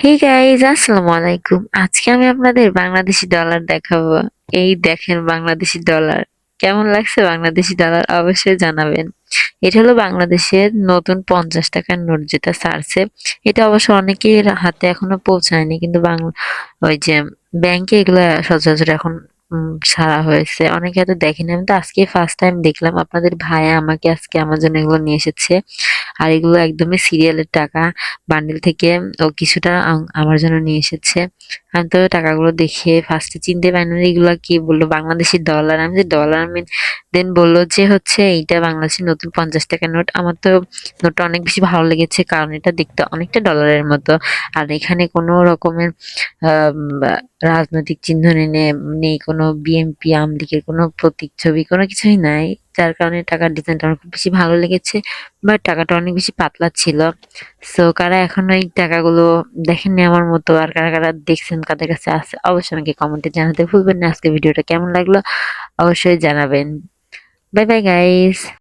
Hey guys, আসসালামু আলাইকুম। আজকে আমি আপনাদের বাংলাদেশি ডলার দেখাবো। এই দেখেন বাংলাদেশি ডলার। কেমন লাগছে বাংলাদেশি ডলার অবশ্যই জানাবেন। এটা হলো বাংলাদেশের নতুন 50 টাকার নোট যেটা ছাড়ছে। এটা অবশ্য অনেকের হাতে এখনো পৌঁছায়নি, কিন্তু ওই যে ব্যাংকে এগুলা সচরাচর এখন ছাড়া হয়েছে। অনেকে হয়তো দেখেনি, আমি তো আজকে ফার্স্ট টাইম দেখলাম। আপনাদের ভাইয়া আমাকে আজকে আমার জন্য এগুলো নিয়ে এসেছে। আর এগুলো একদমই সিরিয়ালের টাকা, বান্ডিল থেকে ও কিছুটা আমার জন্য নিয়ে এসেছে। আমি তো টাকাগুলো দেখে ফার্স্টে চিনতে পারিনি যে এগুলো, কি বললো বাংলাদেশি ডলার, আমি যে ডলার আমি দেন বললো যে হচ্ছে এইটা বাংলাদেশের নতুন 50 টাকার নোট। আমার তো নোটটা অনেক বেশি ভালো লেগেছে, কারণ এটা দেখতে অনেকটা ডলারের মতো। আর এখানে কোনো রকমের আহ রাজনৈতিক চিহ্ন নেই, কোনো বিএনপি আওয়ামী লীগের কোনো প্রতীক ছবি কোনো কিছুই নাই। যার কারণে টাকার ডিজাইনটা আমার খুব বেশি ভালো লেগেছে। বাট টাকাটা অনেক বেশি পাতলা ছিল। সো কারা এখনো এই টাকাগুলো দেখেননি আমার মতো, আর কারা কারা দেখছেন, কাদের কাছে আছে, অবশ্যই আমাকে কমেন্টে জানাতে ভুলবেন না। আজকে ভিডিওটা কেমন লাগলো অবশ্যই জানাবেন। Bye bye guys.